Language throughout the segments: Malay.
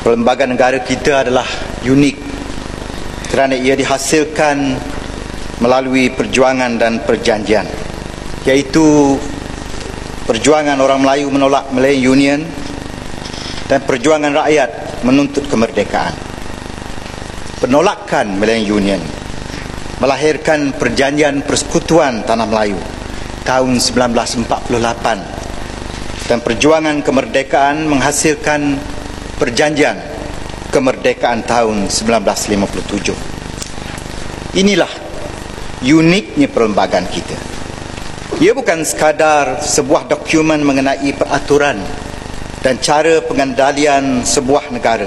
Perlembagaan negara kita adalah unik kerana ia dihasilkan melalui perjuangan dan perjanjian, iaitu perjuangan orang Melayu menolak Malayan Union dan perjuangan rakyat menuntut kemerdekaan. Penolakan Malayan Union melahirkan Perjanjian Persekutuan Tanah Melayu tahun 1948 dan perjuangan kemerdekaan menghasilkan Perjanjian Kemerdekaan tahun 1957. Inilah uniknya perlembagaan kita. Ia bukan sekadar sebuah dokumen mengenai peraturan dan cara pengendalian sebuah negara,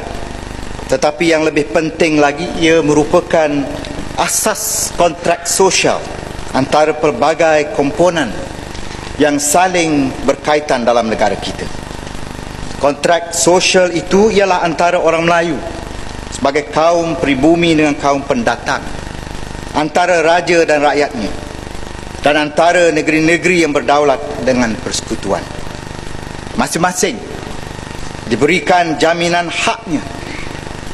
tetapi yang lebih penting lagi, ia merupakan asas kontrak sosial antara pelbagai komponen yang saling berkaitan dalam negara kita. Kontrak sosial itu ialah antara orang Melayu sebagai kaum pribumi dengan kaum pendatang, antara raja dan rakyatnya, dan antara negeri-negeri yang berdaulat dengan persekutuan. Masing-masing diberikan jaminan haknya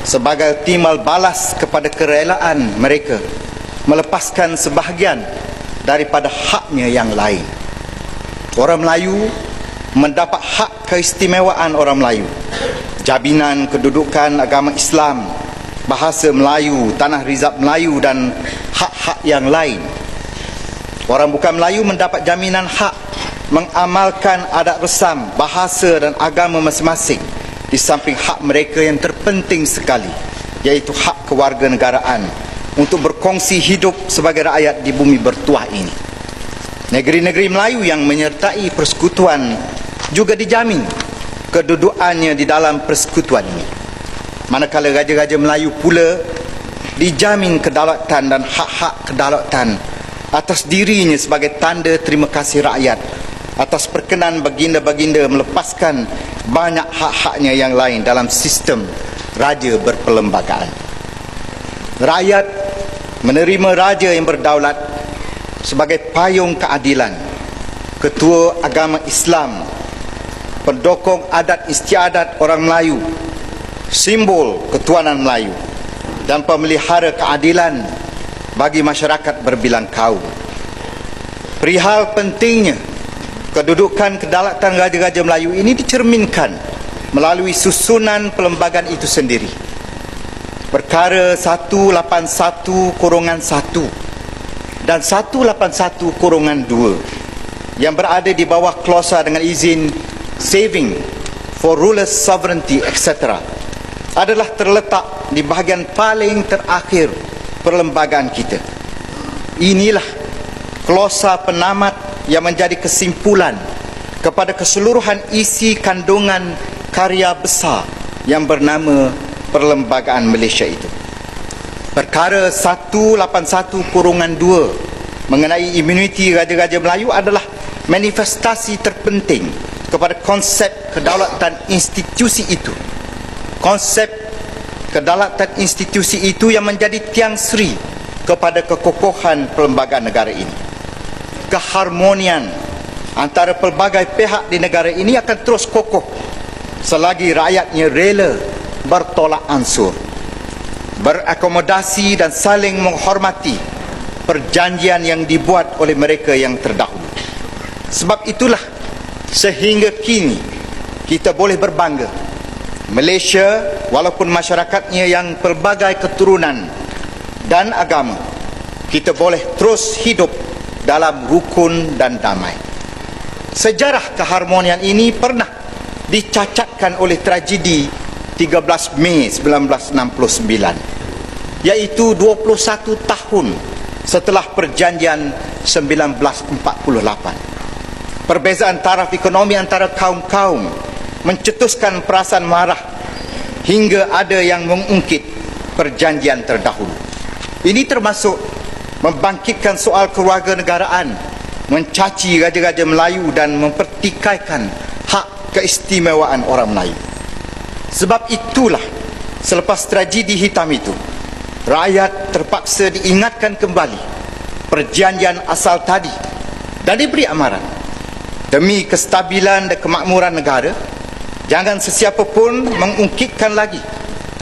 sebagai timbal balas kepada kerelaan mereka melepaskan sebahagian daripada haknya yang lain. Orang Melayu mendapat hak keistimewaan orang Melayu, jaminan kedudukan agama Islam, bahasa Melayu, tanah rizab Melayu dan hak-hak yang lain. Orang bukan Melayu mendapat jaminan hak mengamalkan adat resam, bahasa dan agama masing-masing, di samping hak mereka yang terpenting sekali, iaitu hak kewarganegaraan untuk berkongsi hidup sebagai rakyat di bumi bertuah ini. Negeri-negeri Melayu yang menyertai persekutuan juga dijamin kedudukannya di dalam persekutuan ini, manakala raja-raja Melayu pula dijamin kedaulatan dan hak-hak kedaulatan atas dirinya sebagai tanda terima kasih rakyat atas perkenan baginda-baginda melepaskan banyak hak-haknya yang lain dalam sistem raja berperlembagaan. Rakyat menerima raja yang berdaulat sebagai payung keadilan, ketua agama Islam, pendokong adat istiadat orang Melayu, simbol ketuanan Melayu, dan pemelihara keadilan bagi masyarakat berbilang kaum. Perihal pentingnya kedudukan kedaulatan raja-raja Melayu ini dicerminkan melalui susunan perlembagaan itu sendiri. Perkara 181-1 dan 181-2 yang berada di bawah klausa dengan izin saving for rulers sovereignty etc. adalah terletak di bahagian paling terakhir perlembagaan kita. Inilah klausa penamat yang menjadi kesimpulan kepada keseluruhan isi kandungan karya besar yang bernama Perlembagaan Malaysia itu. Perkara 181-2 mengenai imuniti raja-raja Melayu adalah manifestasi terpenting kepada konsep kedaulatan institusi itu. Konsep kedaulatan institusi itu yang menjadi tiang seri kepada kekokohan perlembagaan negara ini. Keharmonian antara pelbagai pihak di negara ini akan terus kokoh selagi rakyatnya rela bertolak ansur, berakomodasi dan saling menghormati perjanjian yang dibuat oleh mereka yang terdahulu. Sebab itulah sehingga kini kita boleh berbangga, Malaysia walaupun masyarakatnya yang pelbagai keturunan dan agama, kita boleh terus hidup dalam rukun dan damai. Sejarah keharmonian ini pernah dicacatkan oleh tragedi 13 Mei 1969, iaitu 21 tahun setelah perjanjian 1948. Perbezaan taraf ekonomi antara kaum-kaum mencetuskan perasaan marah hingga ada yang mengungkit perjanjian terdahulu. Ini termasuk membangkitkan soal kewarganegaraan, mencaci raja-raja Melayu dan mempertikaikan hak keistimewaan orang Melayu. Sebab itulah selepas tragedi hitam itu, rakyat terpaksa diingatkan kembali perjanjian asal tadi dan diberi amaran demi kestabilan dan kemakmuran negara, Jangan sesiapa pun mengungkitkan lagi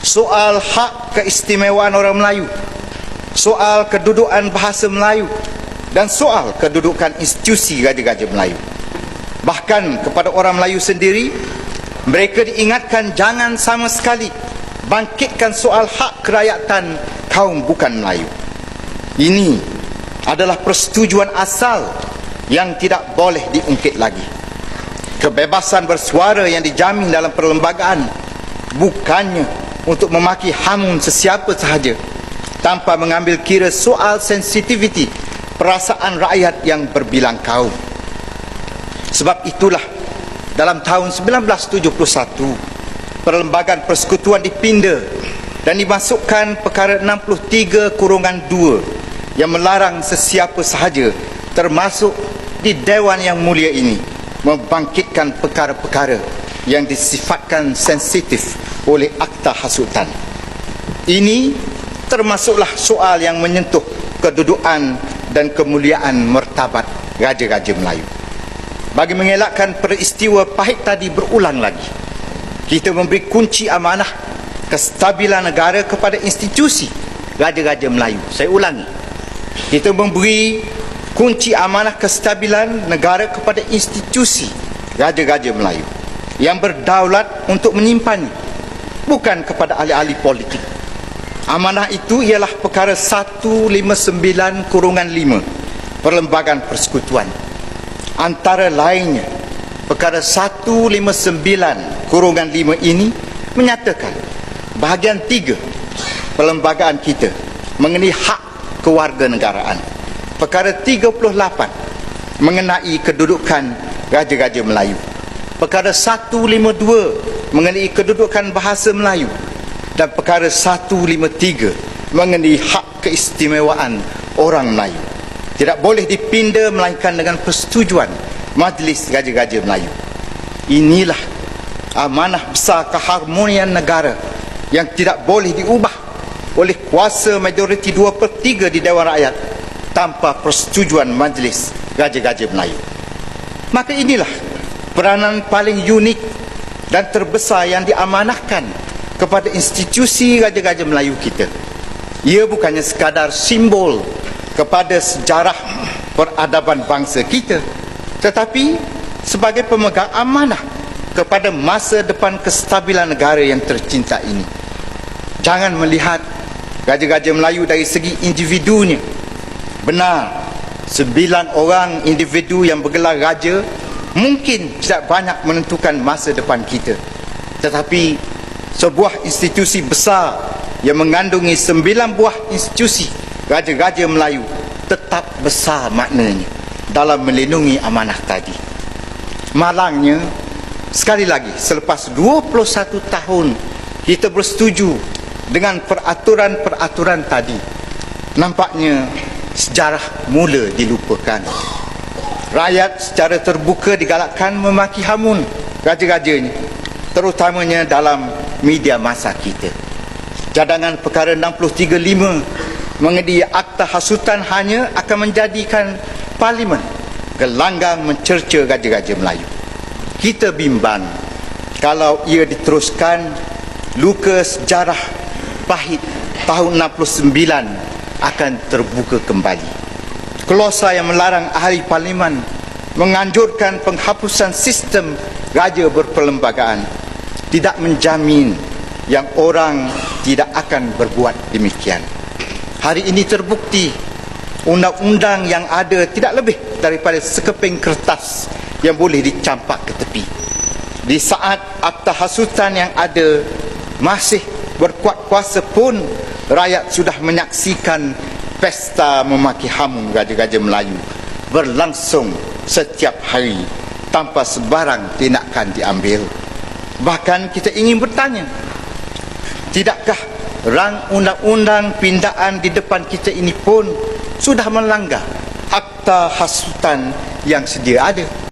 soal hak keistimewaan orang Melayu, soal kedudukan bahasa Melayu, dan soal kedudukan institusi Raja-Raja Melayu. Bahkan kepada orang Melayu sendiri, mereka diingatkan jangan sama sekali bangkitkan soal hak kerakyatan kaum bukan Melayu. Ini adalah persetujuan asal yang tidak boleh diungkit lagi. Kebebasan bersuara yang dijamin dalam perlembagaan bukannya untuk memaki hamun sesiapa sahaja tanpa mengambil kira soal sensitiviti perasaan rakyat yang berbilang kaum. Sebab itulah dalam tahun 1971 Perlembagaan Persekutuan dipinda dan dimasukkan perkara 63/2 yang melarang sesiapa sahaja termasuk di Dewan yang mulia ini membangkitkan perkara-perkara yang disifatkan sensitif oleh Akta Hasutan. Ini termasuklah soal yang menyentuh kedudukan dan kemuliaan martabat Raja-Raja Melayu. Bagi mengelakkan peristiwa pahit tadi berulang lagi, kita memberi kunci amanah kestabilan negara kepada institusi Raja-Raja Melayu. Saya ulangi, kita memberi kunci amanah kestabilan negara kepada institusi Raja-Raja Melayu yang berdaulat untuk menyimpannya, bukan kepada ahli-ahli politik. Amanah itu ialah perkara 159/5 Perlembagaan Persekutuan. Antara lainnya, perkara 159/5 ini menyatakan bahagian 3 perlembagaan kita mengenai hak kewarganegaraan. Perkara 38 mengenai kedudukan Raja-Raja Melayu. Perkara 152 mengenai kedudukan bahasa Melayu. Dan perkara 153 mengenai hak keistimewaan orang Melayu. Tidak boleh dipinda melainkan dengan persetujuan Majlis Raja-Raja Melayu. Inilah amanah besar keharmonian negara yang tidak boleh diubah oleh kuasa majoriti 2/3 di Dewan Rakyat tanpa persetujuan Majlis Raja-Raja Melayu. Maka inilah peranan paling unik dan terbesar yang diamanahkan kepada institusi Raja-Raja Melayu kita. Ia bukannya sekadar simbol kepada sejarah peradaban bangsa kita, tetapi sebagai pemegang amanah kepada masa depan kestabilan negara yang tercinta ini. Jangan melihat Raja-Raja Melayu dari segi individunya. Benar, 9 orang individu yang bergelar raja mungkin tidak banyak menentukan masa depan kita. Tetapi sebuah institusi besar yang mengandungi 9 buah institusi Raja-Raja Melayu tetap besar maknanya dalam melindungi amanah tadi. Malangnya, sekali lagi, selepas 21 tahun kita bersetuju dengan peraturan-peraturan tadi, nampaknya sejarah mula dilupakan. Rakyat secara terbuka digalakkan memaki hamun raja-rajanya, terutamanya dalam media masa kita. Cadangan perkara 63/5 mengenai Akta Hasutan hanya akan menjadikan Parlimen gelanggang mencerca Raja-Raja Melayu. Kita bimbang kalau ia diteruskan, luka sejarah pahit tahun 69 akan terbuka kembali. Klausa yang melarang ahli Parlimen menganjurkan penghapusan sistem raja berperlembagaan tidak menjamin yang orang tidak akan berbuat demikian. Hari ini terbukti undang-undang yang ada tidak lebih daripada sekeping kertas yang boleh dicampak ke tepi. Di saat Akta Hasutan yang ada masih berkuat kuasa pun, rakyat sudah menyaksikan pesta memaki hamun Raja-Raja Melayu berlangsung setiap hari tanpa sebarang tindakan diambil. Bahkan kita ingin bertanya, tidakkah rang undang-undang pindaan di depan kita ini pun sudah melanggar Akta Hasutan yang sedia ada?